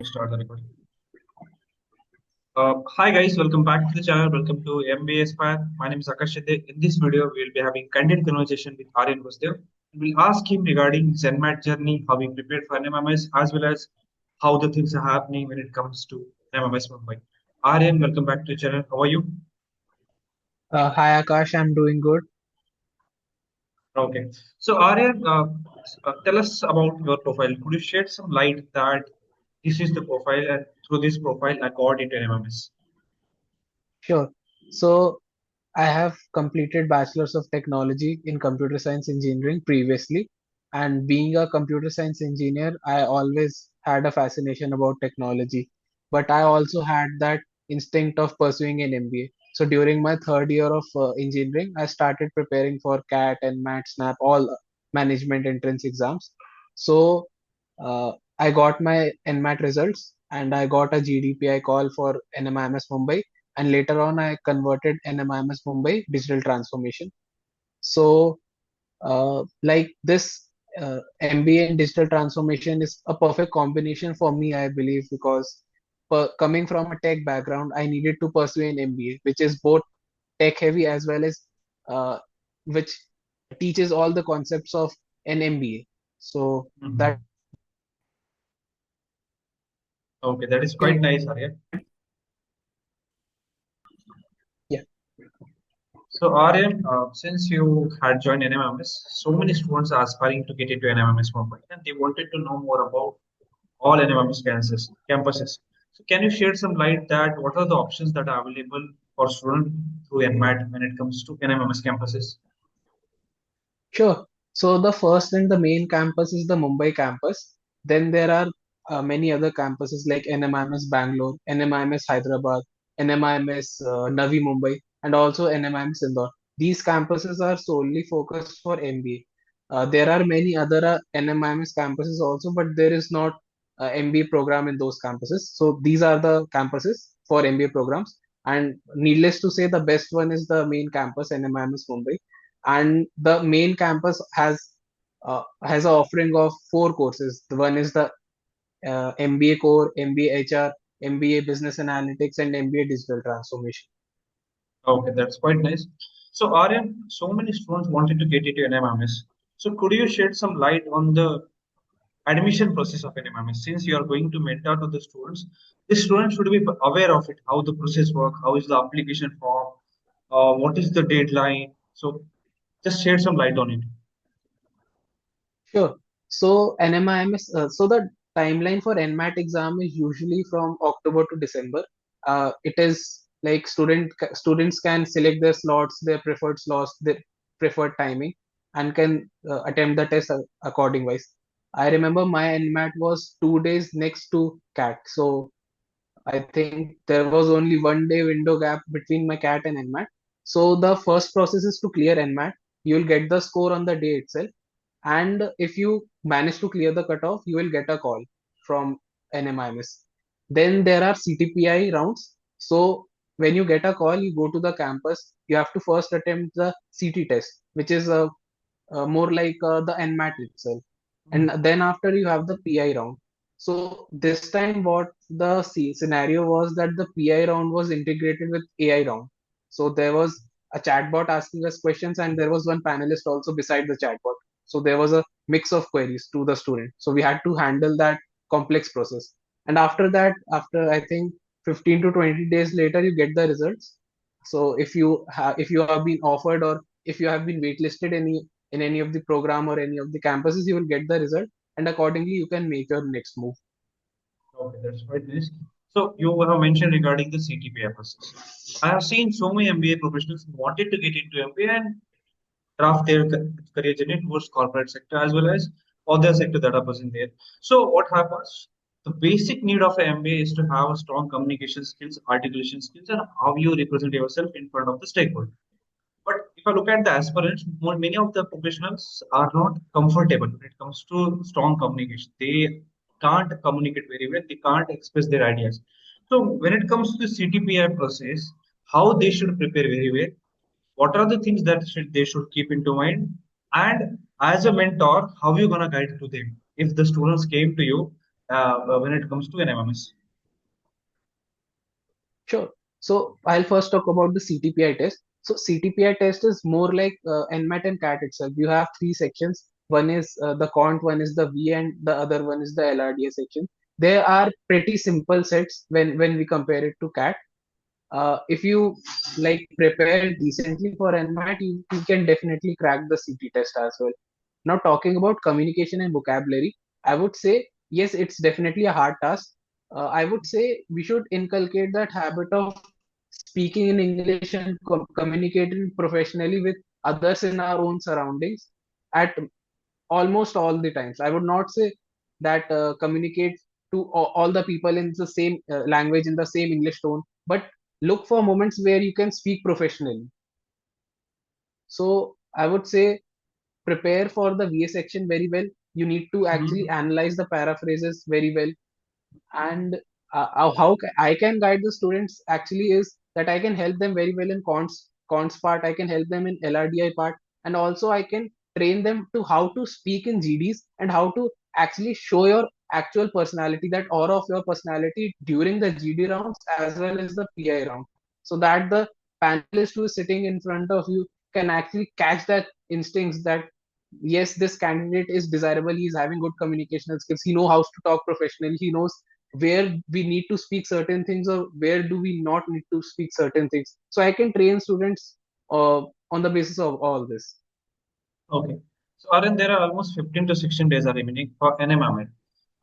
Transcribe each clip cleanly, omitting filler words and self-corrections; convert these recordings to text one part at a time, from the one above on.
Start the recording. Hi guys, welcome back to the channel. Welcome to MBA Aspire. My name is Akash Shinde. In this video, we will be having candid conversation with Aryan. We'll ask him regarding his NMAT journey, how he prepared for NMIMS, as well as how the things are happening when it comes to NMIMS Mumbai. Aryan, welcome back to the channel. How are you? Hi Akash, I'm doing good. Okay. So Aryan, tell us about your profile. Could you shed some light that this is the profile and through this profile I got into NMIMS? Sure. So I have completed Bachelor's of Technology in Computer Science Engineering previously, and being a computer science engineer, I always had a fascination about technology. But I also had that instinct of pursuing an MBA. So during my third year of engineering, I started preparing for CAT and MAT, SNAP, all management entrance exams. So I got my NMAT results and I got a GDPI call for NMIMS Mumbai, and later on I converted NMIMS Mumbai digital transformation. So like this MBA in digital transformation is a perfect combination for me, I believe, because coming from a tech background, I needed to pursue an MBA, which is both tech heavy as well as uh, which teaches all the concepts of an MBA. So that Mhm. Okay, that is quite nice, Aryan. yeah. So, Aryan, since you had joined NMMS, so many students are aspiring to get into NMMS Mumbai and they wanted to know more about all NMMS campuses. So, can you shed some light that what are the options that are available for students through NMAT when it comes to NMMS campuses? Sure. So the first and the main campus is the Mumbai campus. Then there are many other campuses like NMIMS Bangalore, NMIMS Hyderabad, NMIMS Navi Mumbai, and also NMIMS Indore. These campuses are solely focused for MBA. There are many other NMIMS campuses also, but there is not MBA program in those campuses. So these are the campuses for MBA programs. And needless to say, the best one is the main campus, NMIMS Mumbai, and the main campus has an offering of four courses. The one is the MBA core, MBA HR, MBA business analytics, and MBA digital transformation. Okay, that's quite nice. So, Aryan, so many students wanted to get into NMMS. So, could you shed some light on the admission process of NMMS? Since you are going to mentor to the students should be aware of it, how the process work, how is the application form, what is the deadline. So just shed some light on it. Sure. So NMIMS, so the timeline for NMAT exam is usually from October to December. It is like students can select their slots, their preferred slots, their preferred timing, and can attempt the test according wise. I remember my NMAT was 2 days next to CAT, so I think there was only 1 day window gap between my CAT and NMAT. So the first process is to clear NMAT. You'll get the score on the day itself, and if you manage to clear the cutoff, you will get a call from NMIMS. Then there are CTPI rounds. So when you get a call, you go to the campus. You have to first attempt the CT test, which is more like the NMAT itself, and then after you have the PI round. So this time, what the scenario was that the PI round was integrated with AI round. So there was a chatbot asking us questions, and there was one panelist also beside the chatbot. So there was a mix of queries to the student. So we had to handle that complex process. And after that, after I think 15 to 20 days later, you get the results. So if you have been offered, or if you have been waitlisted in any of the program or any of the campuses, you will get the result, and accordingly you can make your next move. Okay, that's quite nice. So you have mentioned regarding the CTPI process. I have seen so many MBA professionals who wanted to get into MBA and draft their career journey towards corporate sector as well as other sector that are present there. So what happens? The basic need of an MBA is to have a strong communication skills, articulation skills, and how you represent yourself in front of the stakeholder. But if I look at the aspirants, many of the professionals are not comfortable when it comes to strong communication. They can't communicate very well. They can't express their ideas. So when it comes to the CTPI process, how they should prepare very well, what are the things that they should keep into mind, and as a mentor, how you gonna guide to them if the students came to you when it comes to NMMS? Sure. So I'll first talk about the CTPI test. So CTPI test is more like NMAT and CAT itself. You have three sections. One is the quant, one is the V, and the other one is the LRDA section. They are pretty simple sets when we compare it to CAT. If you like prepare decently for NMAT, you can definitely crack the CT test as well. Now, talking about communication and vocabulary, I would say yes, it's definitely a hard task. I would say we should inculcate that habit of speaking in English and communicating professionally with others in our own surroundings at almost all the times. I would not say that communicate to all the people in the same language, in the same English tone, but look for moments where you can speak professionally. So I would say prepare for the VA section very well. You need to actually Mhm. analyze the paraphrases very well. And I can guide the students actually is that I can help them very well in cons part. I can help them in LRDI part, and also I can train them to how to speak in GDs and how to actually show your actual personality, that aura of your personality during the GD rounds as well as the PI round, so that the panelist who is sitting in front of you can actually catch that instincts that yes, this candidate is desirable, he is having good communicational skills, he knows how to talk professionally, he knows where we need to speak certain things or where do we not need to speak certain things. So I can train students on the basis of all this. Okay. So, Aryan, there are almost 15 to 16 days are remaining for NMMS,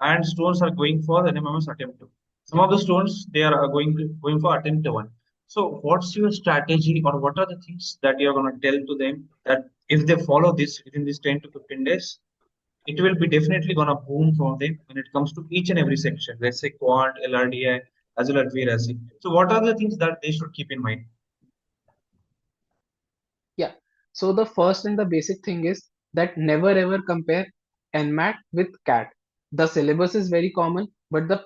and students are going for NMMS attempt two. Some of the students they are going for attempt one. So, what's your strategy, or what are the things that you are going to tell to them that if they follow this within this 10 to 15 days, it will be definitely going to boom for them when it comes to each and every section. Let's say quant, LRDI, as well as VRSC. So, what are the things that they should keep in mind? Yeah. So the first and the basic thing is that never ever compare NMAT with CAT. The syllabus is very common, but the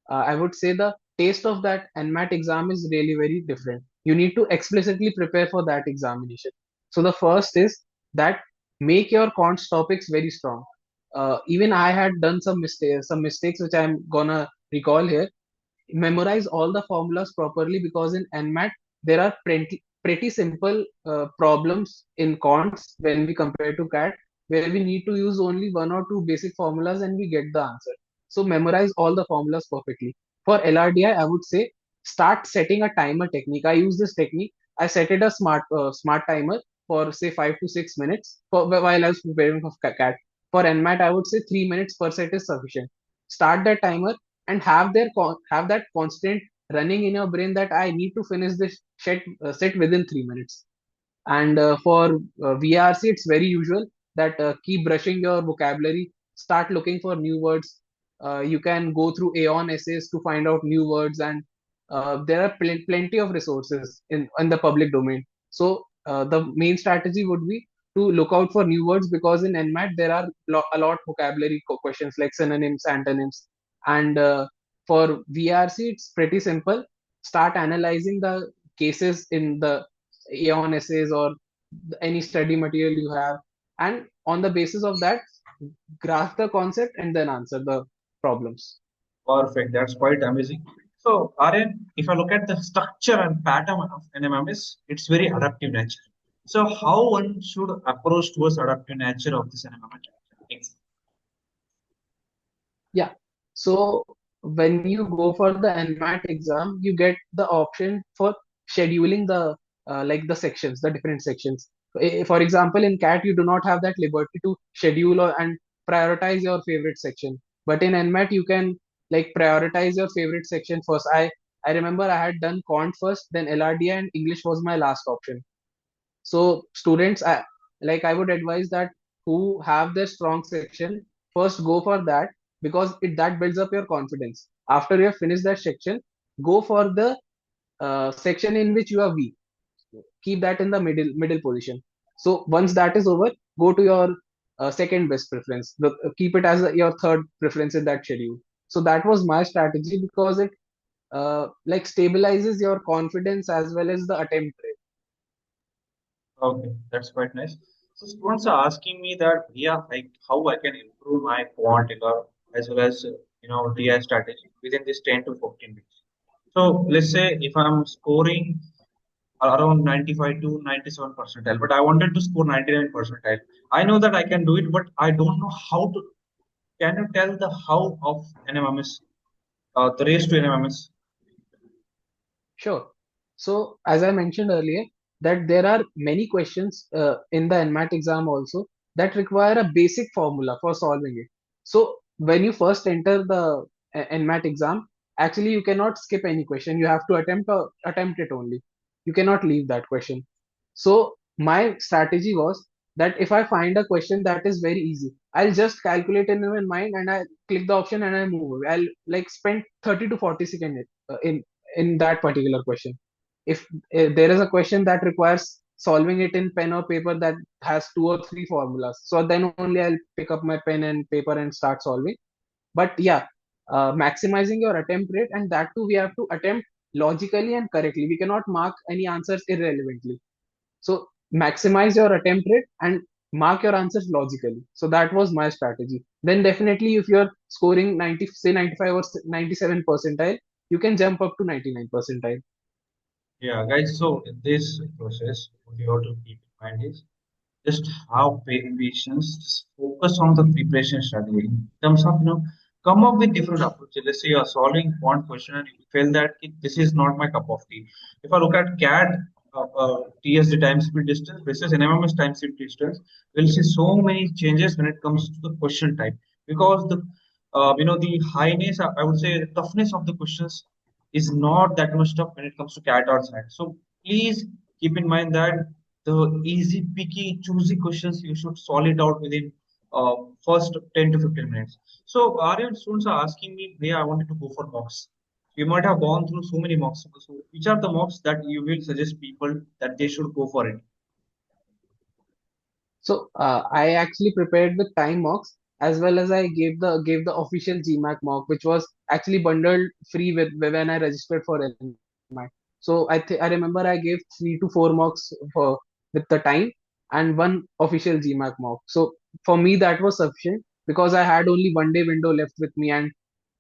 I would say the taste of that NMAT exam is really very different. You need to explicitly prepare for that examination. So the first is that make your cons topics very strong. Even I had done some mistakes which I'm gonna recall here. Memorize all the formulas properly, because in NMAT there are pretty simple problems in cons when we compare to CAT, where we need to use only one or two basic formulas and we get the answer. So memorize all the formulas perfectly. For LRDI, I would say start setting a timer technique. I use this technique. I set it a smart timer for say 5 to 6 minutes while I was preparing for CAT. For NMAT, I would say 3 minutes per set is sufficient. Start that timer and have that constant running in your brain that I need to finish this set within 3 minutes. And for VRC, it's very usual that keep brushing your vocabulary, start looking for new words. You can go through Aeon essays to find out new words, and there are plenty of resources in the public domain. So the main strategy would be to look out for new words, because in NMAT there are a lot vocabulary questions like synonyms, antonyms, and for VRC it's pretty simple. Start analyzing the cases in the Aeon essays or any study material you have, and on the basis of that grasp the concept and then answer the problems. Perfect. That's quite amazing. So, Aryan, if I look at the structure and pattern of NMMS, it's very adaptive nature. So, how one should approach towards adaptive nature of this NMMS? Thanks. Yeah. So when you go for the NMAT exam, you get the option for scheduling the like the sections, the different sections. For example, in CAT, you do not have that liberty to schedule and prioritize your favorite section. But in NMAT, you can like prioritize your favorite section first. I remember I had done Quant first, then LRDI, and English was my last option. So students, I would advise that who have their strong section, first go for that, because that builds up your confidence. After you have finished that section, go for the section in which you are weak. Keep that in the middle position. So once that is over, go to your second best preference. Keep it as your third preference in that schedule. So that was my strategy, because it like stabilizes your confidence as well as the attempt rate. Okay, that's quite nice. So, students are asking me that, yeah, like how I can improve my quant as well as DI strategy within this 10 to 14 weeks. So let's say if I'm scoring around 95 to 97 percentile, but I wanted to score 99 percentile. I know that I can do it, but I don't know how to. Can you tell the how of NMMS, the race to NMMS? Sure. So, as I mentioned earlier, that there are many questions in the NMAT exam also that require a basic formula for solving it. So, when you first enter the NMAT exam, actually you cannot skip any question. You have to attempt it only. You cannot leave that question. So, my strategy was that if I find a question that is very easy, I'll just calculate in my mind and I click the option and I move away. I'll like spend 30 to 40 seconds in that particular question. If there is a question that requires solving it in pen or paper that has two or three formulas, so then only I'll pick up my pen and paper and start solving. But yeah, maximizing your attempt rate, and that too we have to attempt logically and correctly. We cannot mark any answers irrelevantly. So maximize your attempt rate and mark your answers logically. So that was my strategy. Then definitely if you're scoring 90, say 95 or 97 percentile, you can jump up to 99 percentile. Yeah, guys. So in this process, what you have to keep in mind is just have patience, just focus on the preparation strategy in terms of come up with different approaches. Let's say you are solving one question and you feel that this is not my cup of tea. If I look at CAD, TSD time speed distance versus NMMS time speed distance, we'll see so many changes when it comes to the question type because the highness, I would say the toughness of the questions is not that much tough when it comes to CAD or SAT. So please keep in mind that the easy, picky, choosy questions you should solve it out within first 10 to 15 minutes. So Aryan, students are asking me, hey, I wanted to go for mocks. You might have gone through so many mocks. So which are the mocks that you will suggest people that they should go for it? So I actually prepared the time mocks as well as I gave the official GMAC mock, which was actually bundled free with when I registered for NMAT. So I remember I gave 3 to 4 mocks for with the time and one official GMAC mock. So for me that was sufficient because I had only 1 day window left with me, and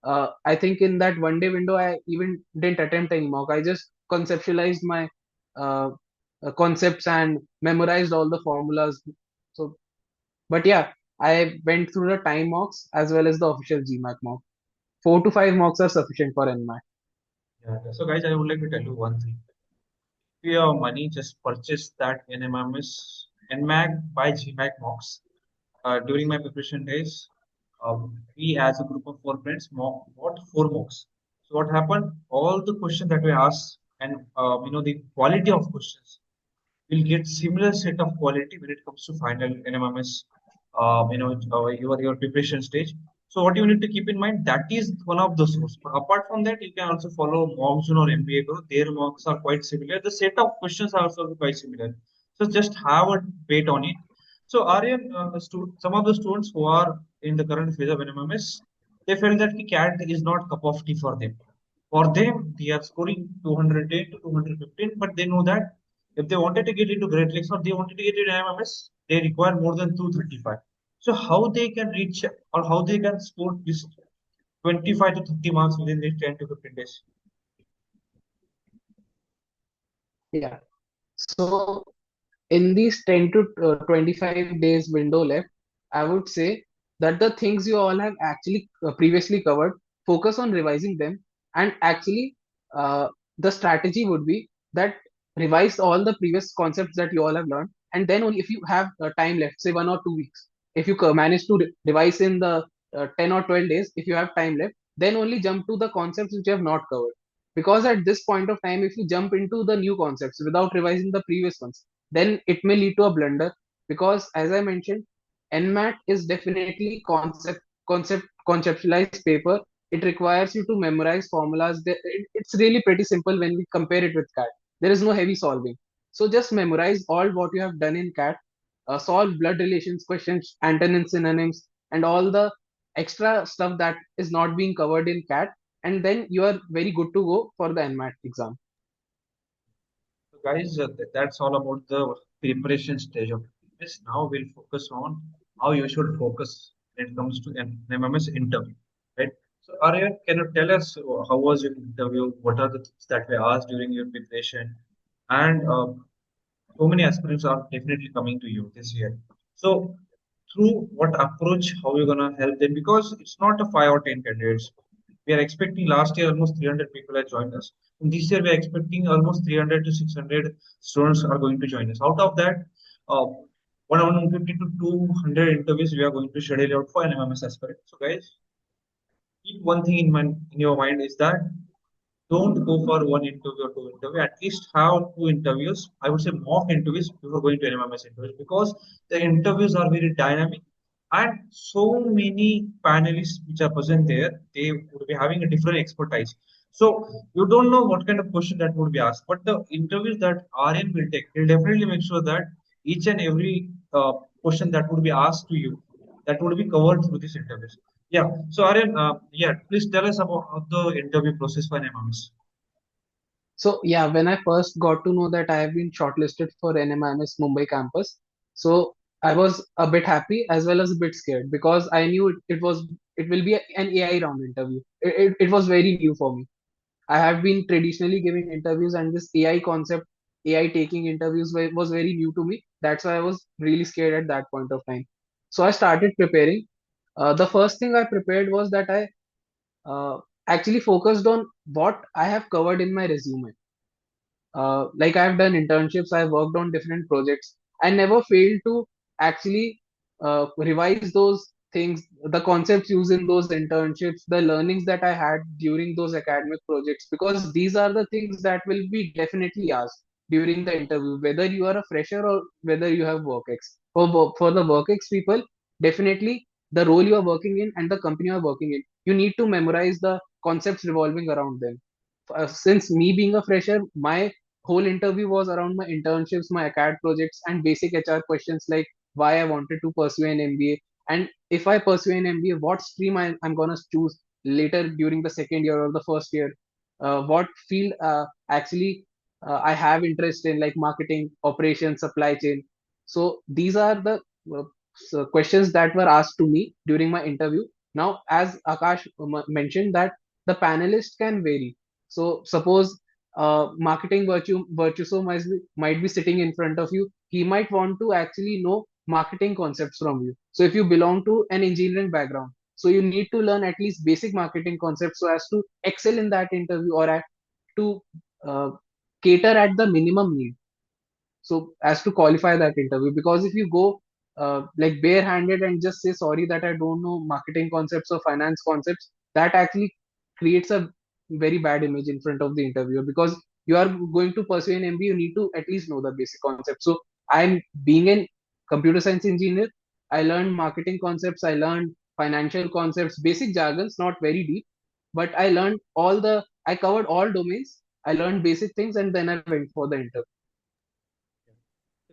I think in that 1 day window I even didn't attempt any mock. I just conceptualized my uh, concepts and memorized all the formulas. So, but yeah, I went through the time mocks as well as the official GMAC mock. 4 to 5 mocks are sufficient for NMAT. Yeah. So guys, I would like to tell you one thing. If you have money, just purchase that NMMS NMAG by GMAC mocks. During my preparation days, we as a group of four friends bought four mocks. So what happened? All the questions that we asked and the quality of questions will get similar set of quality when it comes to final NMMS, your preparation stage. So what you need to keep in mind that is one of the source. But apart from that, you can also follow Monsoon or MBA Guru. Their mocks are quite similar. The set of questions are also quite similar. So just have a wait on it. So Aryan, some of the students who are in the current phase of NMMS, they felt that the CAT is not cup of tea for them. For them, they are scoring 208 to 215, but they know that if they wanted to get into Great Lakes or they wanted to get into MMS, they require more than 235. So how they can reach or how they can score this 25 to 30 marks within these 10 to 15 days? Yeah. So in these 10 to 25 days window left, I would say that the things you all have actually previously covered, focus on revising them. And actually, uh, the strategy would be that revise all the previous concepts that you all have learned. And then only if you have time left, say 1 or 2 weeks, if you manage to revise in the 10 or 12 days, if you have time left, then only jump to the concepts which you have not covered. Because at this point of time, if you jump into the new concepts without revising the previous ones, then it may lead to a blunder. Because as I mentioned, NMAT is definitely conceptualized paper. It requires you to memorize formulas. It's really pretty simple when we compare it with CAT. There is no heavy solving. So just memorize all what you have done in CAT, solve blood relations questions, antonyms, synonyms, and all the extra stuff that is not being covered in CAT, and then you are very good to go for the NMAT exam. So guys, that's all about the preparation stage of this. Now we'll focus on how you should focus when it comes to an MMS interview, right? So, Aryan, can you tell us how was your interview? What are the things that were asked during your preparation? And so many aspirants are definitely coming to you this year. So, through what approach, how you're gonna help them? Because it's not a 5 or 10 candidates. We are expecting last year almost 300 people had joined us. And this year we are expecting almost 300 to 600 students are going to join us. Out of that, 150 to 200 interviews we are going to schedule out for NMMS aspirant. So, guys, keep one thing in your mind is that don't go for one interview or two interview. At least have two interviews. I would say mock interviews before going to NMMS interviews because the interviews are very dynamic and so many panelists which are present there, they would be having a different expertise. So you don't know what kind of question that would be asked, but the interviews that Aryan will take, he'll definitely make sure that each and every question that would be asked to you, that would be covered through these interviews. Yeah. So Aryan, yeah, please tell us about the interview process for NMMS. So yeah, when I first got to know that I have been shortlisted for NMIMS Mumbai campus, so I was a bit happy as well as a bit scared because I knew it will be an AI round interview. It was very new for me. I have been traditionally giving interviews, and this AI concept, AI taking interviews was very new to me. That's why I was really scared at that point of time. So I started preparing. The first thing I prepared was that I uh, actually focused on what I have covered in my resume. Like I've done internships, I've worked on different projects. I never failed to actually revise those things, the concepts used in those internships, the learnings that I had during those academic projects, because these are the things that will be definitely asked during the interview, whether you are a fresher or whether you have work ex. For the work ex people, definitely the role you are working in and the company you are working in, you need to memorize the concepts revolving around them. Since me being a fresher, my whole interview was around my internships, my acad projects, and basic HR questions like why I wanted to pursue an MBA, and if I pursue an MBA, what stream I'm gonna choose later during the second year or the first year. What field I have interest in, like marketing, operations, supply chain. So these are the uh, questions that were asked to me during my interview. Now, as Akash mentioned, that the panelists can vary. So suppose marketing virtuoso might be sitting in front of you. He might want to actually know marketing concepts from you. So if you belong to an engineering background, so you need to learn at least basic marketing concepts so as to excel in that interview, or to uh, cater at the minimum need, so as to qualify that interview. Because if you go like barehanded and just say sorry that I don't know marketing concepts or finance concepts, that actually creates a very bad image in front of the interviewer, because you are going to pursue an MBA, you need to at least know the basic concepts. So I'm being a computer science engineer, I learned marketing concepts, I learned financial concepts, basic jargons, not very deep, but I covered all domains, I learned basic things, and then I went for the interview.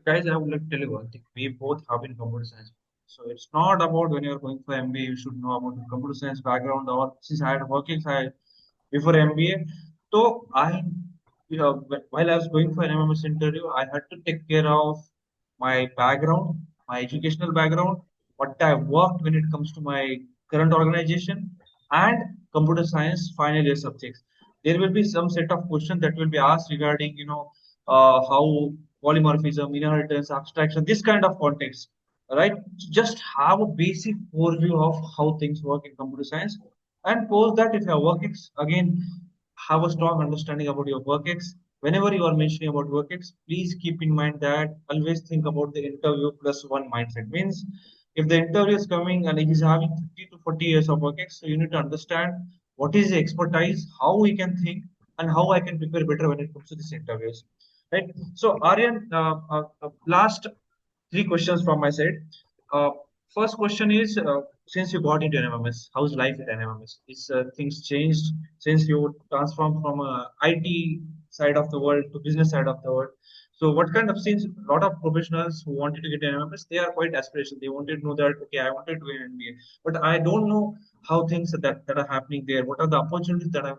Guys, I would like to tell you one thing. We both have in computer science. So it's not about when you're going for MBA, you should know about the computer science background or since I had working side before MBA. So while I was going for an MMS interview, I had to take care of my background, my educational background, what I worked when it comes to my current organization, and computer science final year subjects. There will be some set of questions that will be asked regarding, how polymorphism, inheritance, abstraction, this kind of context, right? So just have a basic overview of how things work in computer science, and post that if your work ex, again, have a strong understanding about your work ex. Whenever you are mentioning about work ex, please keep in mind that always think about the interview plus one mindset. Means if the interview is coming and he's having 30 to 40 years of work ex, so you need to understand what is the expertise, how we can think, and how I can prepare better when it comes to these interviews. Right. So Aryan, last three questions from my side. Uh, First question is, since you got into NMMS, how's life at NMMS? Is things changed since you transformed from IT side of the world to business side of the world? So what kind of, since a lot of professionals who wanted to get NMMS, they are quite aspirational. They wanted to know that, okay, I wanted to do an MBA, but I don't know how things that are happening there. What are the opportunities that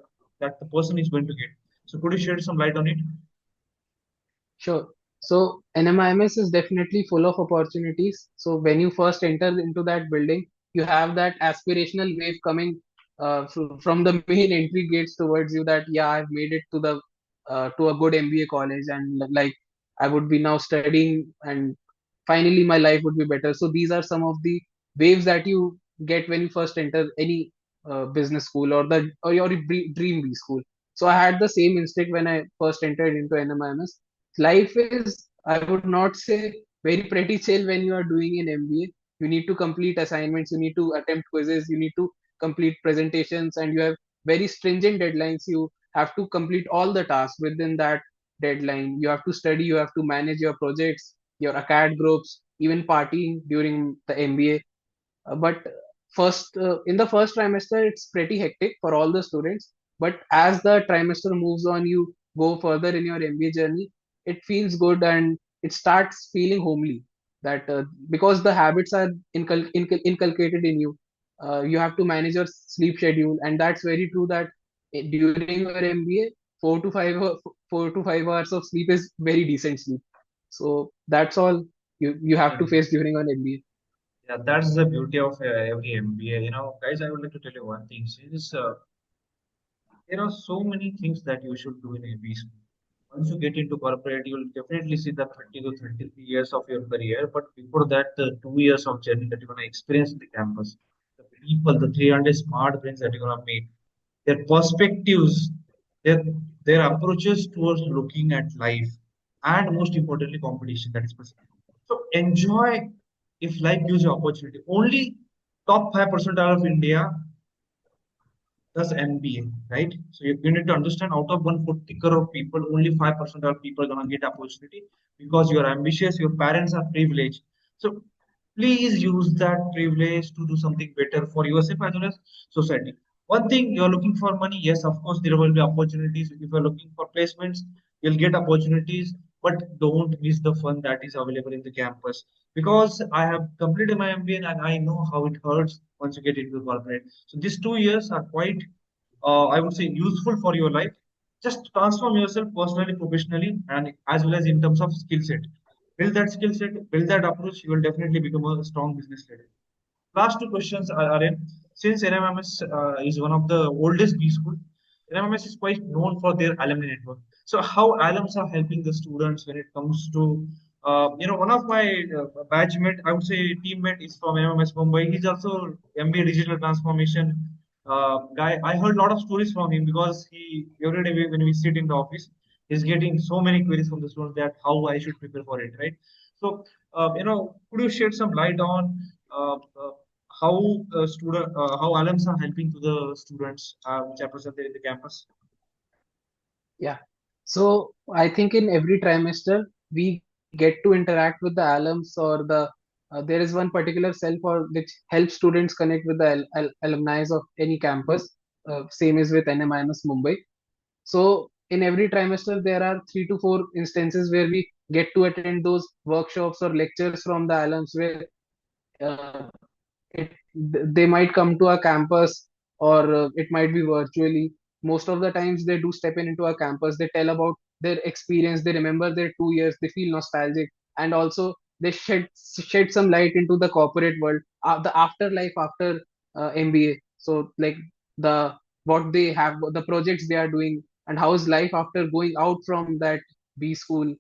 the person is going to get? So could you shed some light on it? Sure. So NMIMS is definitely full of opportunities. So when you first enter into that building, you have that aspirational wave coming from the main entry gates towards you, that yeah, I've made it to a good MBA college, and like I would be now studying, and finally my life would be better. So these are some of the waves that you get when you first enter any business school, or your dream B school. So I had the same instinct when I first entered into NMIMS. Life is, I would not say, very pretty chill when you are doing an MBA. You need to complete assignments, you need to attempt quizzes, you need to complete presentations, and you have very stringent deadlines. You have to complete all the tasks within that deadline. You have to study, you have to manage your projects, your acad groups, even partying during the MBA. But first in the first trimester it's pretty hectic for all the students, but as the trimester moves on, you go further in your MBA journey, it feels good and it starts feeling homely. That because the habits are inculcated in you, you have to manage your sleep schedule, and that's very true that during your MBA, 4 to 5 hours of sleep is very decent sleep. So that's all you have Yeah. to face during an MBA. Yeah, that's the beauty of every MBA. Guys, I would like to tell you one thing. See, there are so many things that you should do in MBA school. Once you get into corporate, you'll definitely see the 30 to 33 years of your career. But before that, the 2 years of journey that you're going to experience in the campus, the people, the 300 smart brains that you're going to meet, their perspectives, their their approaches towards looking at life, and most importantly, competition. That is possible. So enjoy if life gives you opportunity. Only top 5% of India does MBA, right? So you need to understand out of 140 crore people, only 5% of people are gonna get opportunity because you're ambitious, your parents are privileged. So please use that privilege to do something better for yourself as well as society. One thing, you're looking for money, yes, of course there will be opportunities. If you're looking for placements, you'll get opportunities, but don't miss the fun that is available in the campus. Because I have completed my MBA and I know how it hurts once you get into corporate. So these 2 years are quite, I would say, useful for your life. Just transform yourself personally, professionally, and as well as in terms of skill set. Build that skill set, build that approach. You will definitely become a strong business leader. Last two questions are in, since NMMS is one of the oldest B school, NMMS is quite known for their alumni network. So how alums are helping the students when it comes to, one of my batchmate, I would say teammate is from NMMS Mumbai. He's also MBA digital transformation guy. I heard a lot of stories from him because he every day when we sit in the office, he's getting so many queries from the students that how I should prepare for it, right? So, could you shed some light on uh, uh, how how alums are helping to the students which are present there in the campus? Yeah. So I think in every trimester we get to interact with the alums, or there is one particular cell for which helps students connect with the alumni of any campus. Same is with NMIMS Mumbai. So in every trimester there are 3 to 4 instances where we get to attend those workshops or lectures from the alums, where uh, they might come to our campus, or it might be virtually. Most of the times they do step in into our campus, they tell about their experience, they remember their 2 years, they feel nostalgic, and also they shed some light into the corporate world, the afterlife after MBA. So like the what they have, the projects they are doing, and how is life after going out from that B school.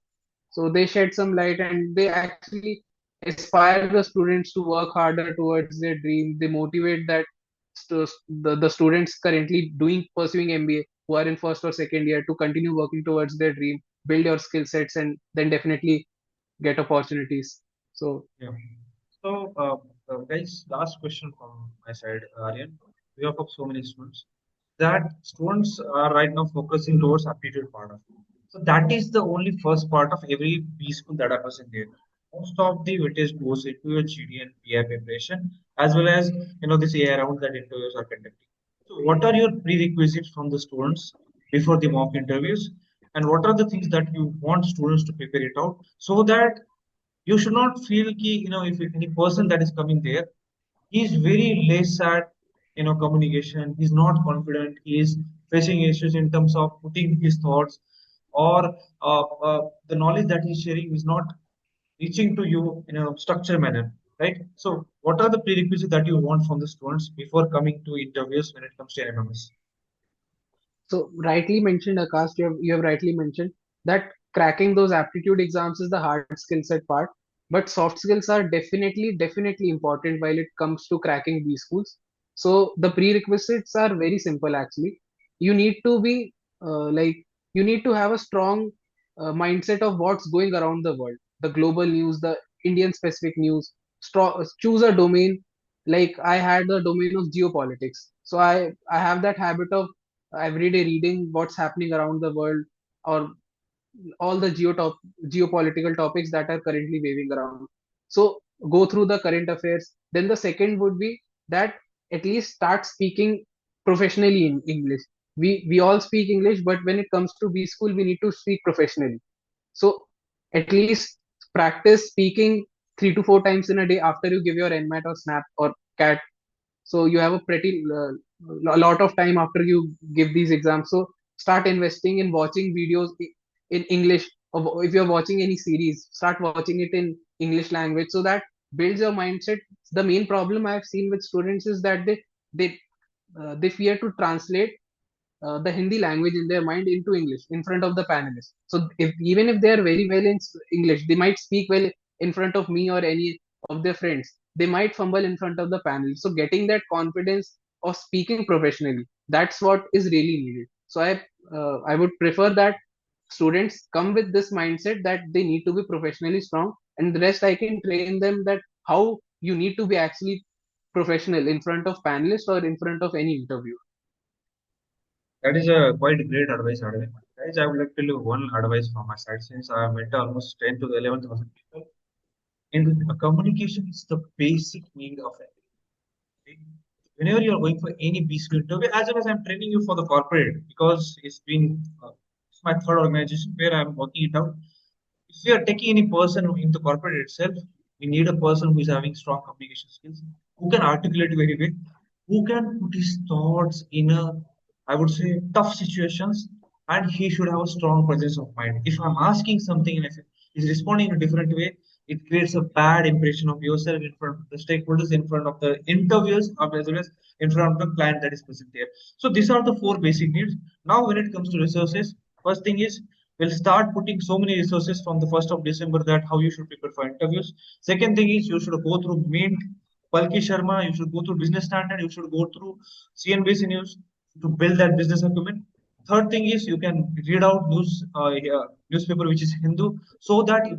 So they shed some light, and they actually inspire the students to work harder towards their dream. They motivate the students currently doing pursuing MBA, who are in first or second year, to continue working towards their dream, build your skill sets, and then definitely get opportunities. So Yeah. So, guys, last question from my side, Aryan. We have so many students that students are right now focusing towards aptitude part of it. So that is the only first part of every B school that are present there. Most of the weightage goes into your GD and PI preparation, as well as this AI round that interviews are conducting. So, what are your prerequisites from the students before the mock interviews, and what are the things that you want students to prepare it out so that you should not feel ki, if any person that is coming there, he is very less at communication, he's not confident, he is facing issues in terms of putting his thoughts, or the knowledge that he's sharing is not reaching to you in a structured manner. right? So, what are the prerequisites that you want from the students before coming to interviews when it comes to NMMS? So rightly mentioned, Akash, you have rightly mentioned that cracking those aptitude exams is the hard skill set part, but soft skills are definitely important while it comes to cracking these schools. So the prerequisites are very simple actually. You need to be like you need to have a strong mindset of what's going around the world, the global news, the Indian specific news. Choose a domain. Like I had the domain of geopolitics, so I have that habit of every day reading what's happening around the world, or all the geopolitical topics that are currently waving around. So go through the current affairs. Then the second would be that at least start speaking professionally in English. We all speak English, but when it comes to B school, we need to speak professionally. So at least practice speaking 3 to 4 times in a day after you give your NMAT or SNAP or CAT. So you have a pretty a lot of time after you give these exams. So start investing in watching videos in English. Or if you're watching any series, start watching it in English language, so that builds your mindset. The main problem I've seen with students is that they they fear to translate the Hindi language in their mind into English in front of the panelists. So if even if they are very well in English, they might speak well in front of me or any of their friends. They might fumble in front of the panel. So getting that confidence of speaking professionally, that's what is really needed. So I would prefer that students come with this mindset that they need to be professionally strong, and the rest I can train them that how you need to be actually professional in front of panelists or in front of any interview. That is a quite great advice, Aryan. Guys, I would like to tell you one advice from my side since I have met almost 10 to 11,000 people. In communication is the basic need of everything. Whenever you are going for any B-school interview, as well as I'm training you for the corporate because it's my third organization where I'm working it out. If we are taking any person into corporate itself, we need a person who is having strong communication skills, who can articulate very well, who can put his thoughts in I would say, tough situations, and he should have a strong presence of mind. If I'm asking something and if he's responding in a different way, it creates a bad impression of yourself in front of the stakeholders, in front of the interviewers, as well as in front of the client that is present there. So these are the four basic needs. Now, when it comes to resources, first thing is we'll start putting so many resources from the 1st of December that how you should prepare for interviews. Second thing is you should go through Mint, Palki Sharma, you should go through Business Standard, you should go through CNBC News to build that business acumen. Third thing is you can read out newspaper which is Hindu so that you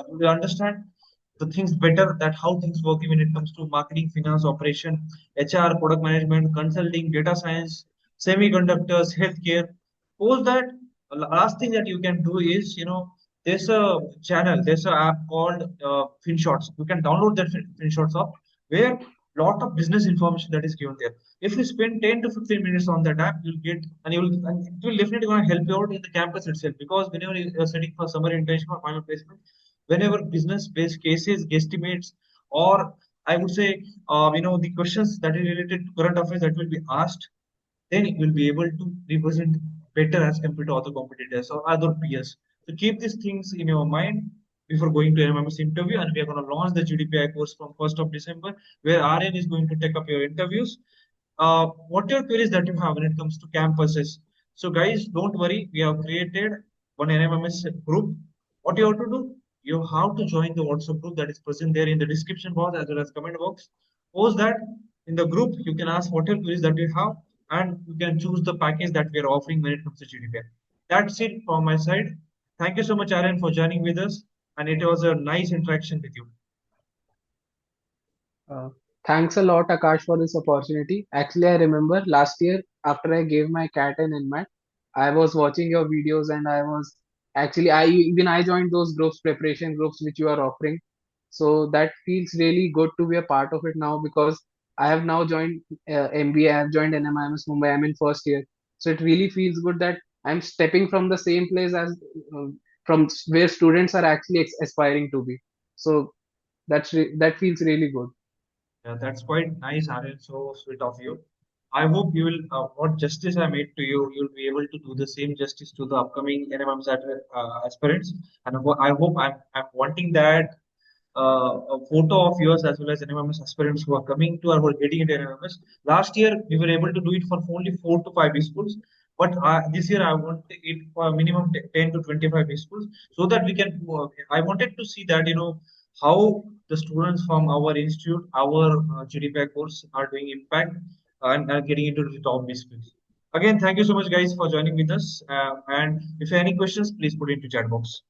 will understand the things better that how things work when it comes to marketing, finance, operation, HR, product management, consulting, data science, semiconductors, healthcare. Post that, last thing that you can do is, there's a channel, there's an app called FinShots. You can download that FinShots app where lot of business information that is given there. If you spend 10 to 15 minutes on that app, you'll get, and it will definitely going to help you out in the campus itself because whenever you're studying for summer internship or final placement, whenever business-based cases, guesstimates, or I would say, the questions that are related to current affairs that will be asked, then you will be able to represent better as compared to other competitors or other peers. So keep these things in your mind before going to MMS interview, and we are going to launch the GDPI course from 1st of December, where Aryan is going to take up your interviews. What are your queries that you have when it comes to campuses? So guys, don't worry, we have created one NMMS group. What you have to do? You have to join the WhatsApp group that is present there in the description box as well as comment box. Post that in the group. You can ask what queries that you have, and you can choose the package that we are offering when it comes to GDPI. That's it from my side. Thank you so much, Aaron, for joining with us, and it was a nice interaction with you. Uh, Thanks a lot, Akash, for this opportunity. Actually, I remember last year after I gave my cat an NMAT, I was watching your videos and I was actually I joined those groups, preparation groups which you are offering. So that feels really good to be a part of it now because I have now joined MBA. I have joined NMIMS Mumbai. I'm in first year, so it really feels good that I'm stepping from the same place as from where students are actually aspiring to be. So that feels really good. Yeah, that's quite nice, Aryan. So sweet of you. I hope you will, what justice I made to you, you'll be able to do the same justice to the upcoming NMMs aspirants. And I hope I'm wanting that a photo of yours as well as NMIMS aspirants who are coming to or who are getting into NMIMS. Last year, we were able to do it for only 4 to 5 schools. But this year, I want it for a minimum 10 to 25 schools so that we can. I wanted to see that, how the students from our institute, our GDPI course are doing impact and are getting into the top schools. Again, thank you so much, guys, for joining with us. And if you have any questions, please put it into chat box.